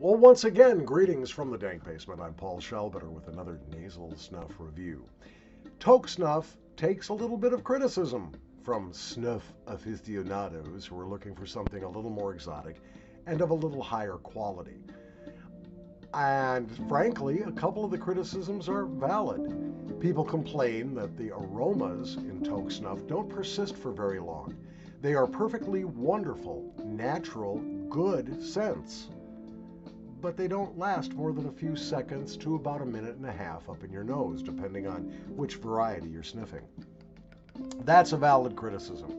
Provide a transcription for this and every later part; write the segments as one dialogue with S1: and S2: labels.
S1: Well, once again, greetings from the Dank Basement. I'm Paul Shelbetter with another Nasal Snuff review. Toque Snuff takes a little bit of criticism from snuff aficionados who are looking for something a little more exotic and of a little higher quality. And frankly, a couple of the criticisms are valid. People complain that the aromas in Toque Snuff don't persist for very long. They are perfectly wonderful, natural, good scents, but they don't last more than a few seconds to about a minute and a half up in your nose, depending on which variety you're sniffing. That's a valid criticism.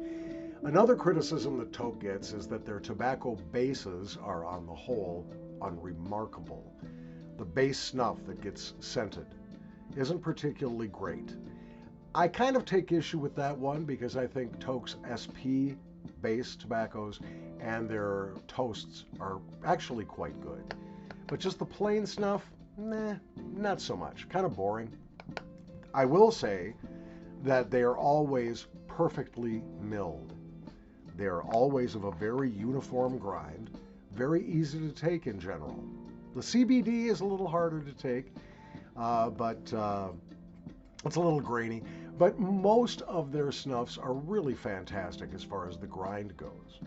S1: Another criticism that Toque gets is that their tobacco bases are, on the whole, unremarkable. The base snuff that gets scented isn't particularly great. I kind of take issue with that one because I think Toque's SP base tobaccos and their toasts are actually quite good. But just the plain snuff, nah, not so much. Kind of boring. I will say that they are always perfectly milled. They are always of a very uniform grind, very easy to take in general. The CBD is a little harder to take, but it's a little grainy. But most of their snuffs are really fantastic as far as the grind goes.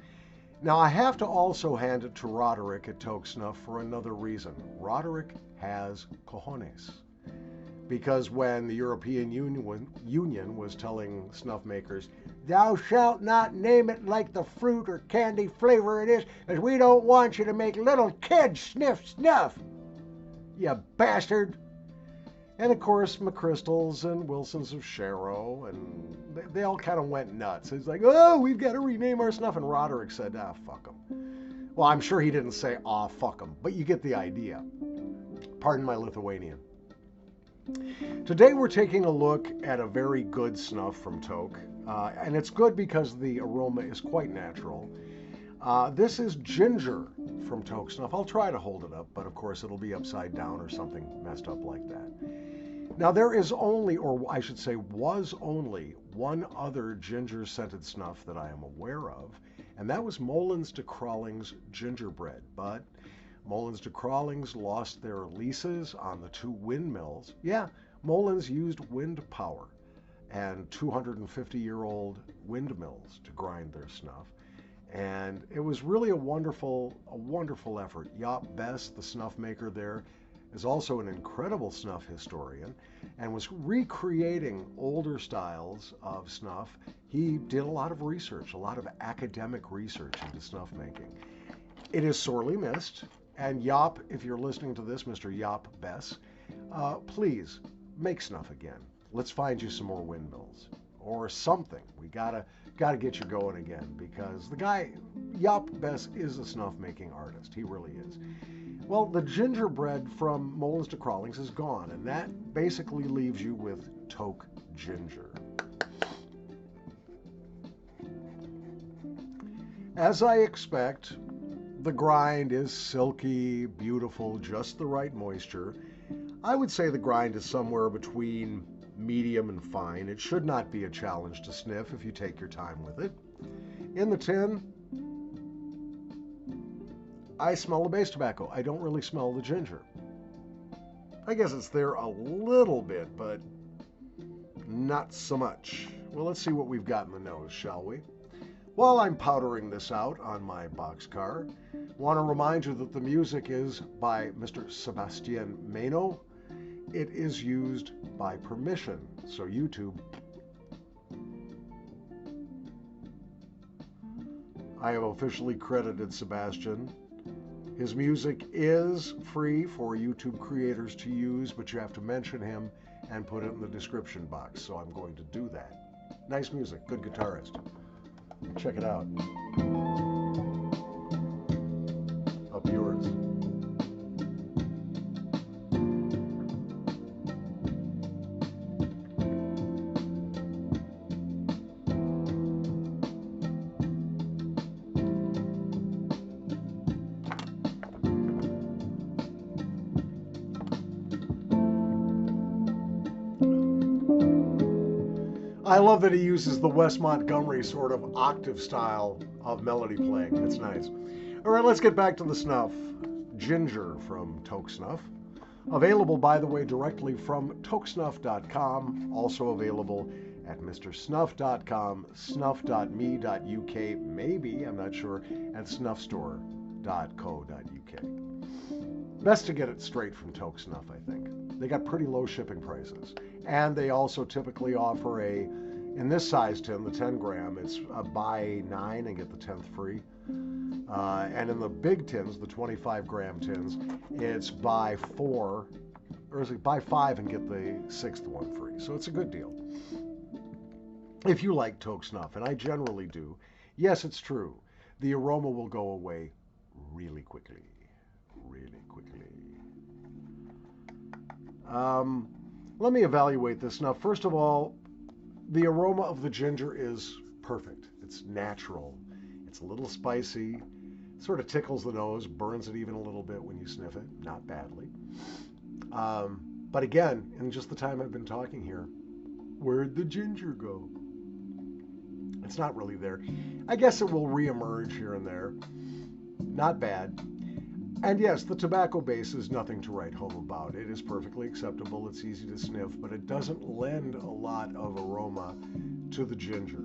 S1: Now, I have to also hand it to Roderick at Toque Snuff for another reason. Roderick has cojones. Because when the European Union was telling snuff makers, "Thou shalt not name it like the fruit or candy flavor it is, as we don't want you to make little kids sniff snuff, you bastard." And of course, McChrystals and Wilsons of Shero, and they all kind of went nuts. It's like, "Oh, we've got to rename our snuff." And Roderick said, "Ah, fuck them." Well, I'm sure he didn't say, "Ah, fuck them," but you get the idea. Pardon my Lithuanian. Today we're taking a look at a very good snuff from Toque, and it's good because the aroma is quite natural. This is ginger from Toque Snuff. I'll try to hold it up, but of course it'll be upside down or something messed up like that. Now there is only, or I should say was only, one other ginger scented snuff that I am aware of, and that was Molens de Crawling's Gingerbread. But Molens de Crawling's lost their leases on the two windmills. Yeah, Molens used wind power and 250-year-old windmills to grind their snuff. And it was really a wonderful effort. Jaap Bess, the snuff maker there, is also an incredible snuff historian and was recreating older styles of snuff. He did a lot of research, a lot of academic research into snuff making. It is sorely missed. And Jaap, if you're listening to this, Mr. Jaap Bess, please make snuff again. Let's find you some more windmills or something. We gotta get you going again, because the guy, Jaap Bess, is a snuff making artist. He really is. Well, the gingerbread from Molens de Crawling's is gone, and that basically leaves you with Toque Ginger. As I expect, the grind is silky, beautiful, just the right moisture. I would say the grind is somewhere between medium and fine. It should not be a challenge to sniff if you take your time with it. In the tin, I smell the base tobacco. I don't really smell the ginger. I guess it's there a little bit, but not so much. Well, let's see what we've got in the nose, shall we? While I'm powdering this out on my boxcar, I want to remind you that the music is by Mr. Sebastian Meno. It is used by permission, so YouTube. I have officially credited Sebastian. His music is free for YouTube creators to use, but you have to mention him and put it in the description box, so I'm going to do that. Nice music, good guitarist. Check it out. Up yours. I love that he uses the Wes Montgomery sort of octave style of melody playing. It's nice. All right, let's get back to the snuff. Ginger from Toque Snuff. Available, by the way, directly from toquesnuff.com. Also available at mrsnuff.com, snuff.me.uk, maybe, I'm not sure, and snuffstore.co.uk. Best to get it straight from Toque Snuff, I think. They got pretty low shipping prices. And they also typically offer in this size tin, the 10 gram, it's a buy 9 and get the 10th free. And in the big tins, the 25 gram tins, it's buy 4, or is it buy 5 and get the 6th one free. So it's a good deal. If you like Toque Snuff, and I generally do, yes, it's true, the aroma will go away really quickly. Really quickly. Let me evaluate this snuff. First of all, the aroma of the ginger is perfect. It's natural. It's a little spicy. Sort of tickles the nose, burns it even a little bit when you sniff it. Not badly. But again, in just the time I've been talking here, where'd the ginger go? It's not really there. I guess it will reemerge here and there. Not bad. And yes, the tobacco base is nothing to write home about. It is perfectly acceptable. It's easy to sniff, but it doesn't lend a lot of aroma to the ginger.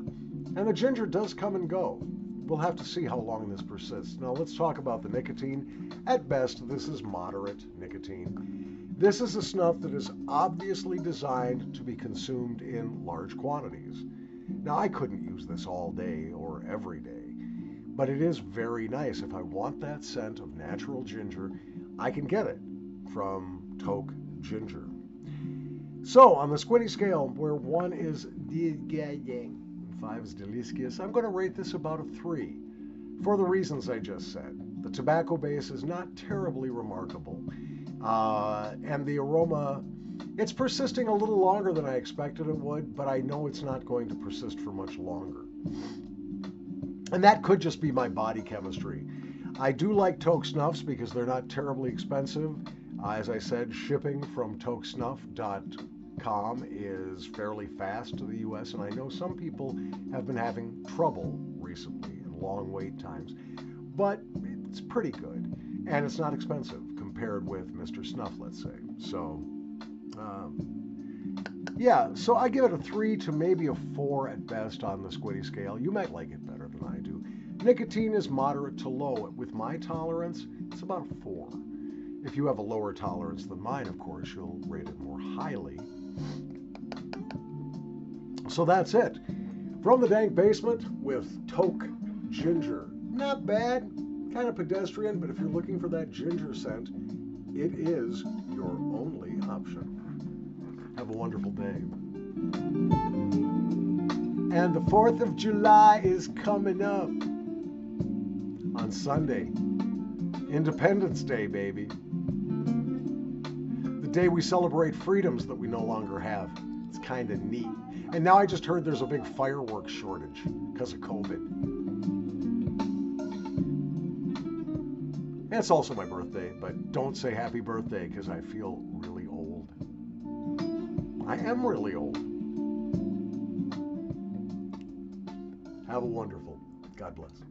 S1: And the ginger does come and go. We'll have to see how long this persists. Now let's talk about the nicotine. At best, this is moderate nicotine. This is a snuff that is obviously designed to be consumed in large quantities. Now I couldn't use this all day or every day, but it is very nice. If I want that scent of natural ginger, I can get it from Toque Ginger. So on the Squinty Scale, where 1 is disgusting and 5 is delicious, I'm going to rate this about a 3 for the reasons I just said. The tobacco base is not terribly remarkable, and the aroma, it's persisting a little longer than I expected it would, but I know it's not going to persist for much longer. And that could just be my body chemistry. I do like Toque Snuffs because they're not terribly expensive. As I said, shipping from toquesnuff.com is fairly fast to the US, and I know some people have been having trouble recently and long wait times, but it's pretty good, and it's not expensive compared with Mr. Snuff, let's say. So, yeah, so I give it a 3 to maybe a 4 at best on the Squinty Scale. You might like it better than I do. Nicotine is moderate to low. With my tolerance, it's about a 4. If you have a lower tolerance than mine, of course, you'll rate it more highly. So that's it. From the dank basement with Toque Ginger. Not bad, kind of pedestrian, but if you're looking for that ginger scent, it is your only option. Have a wonderful day. And the 4th of July is coming up on Sunday. Independence Day, baby. The day we celebrate freedoms that we no longer have. It's kind of neat. And now I just heard there's a big fireworks shortage because of COVID. And it's also my birthday, but don't say happy birthday because I feel really old. I am really old. Have a wonderful. God bless.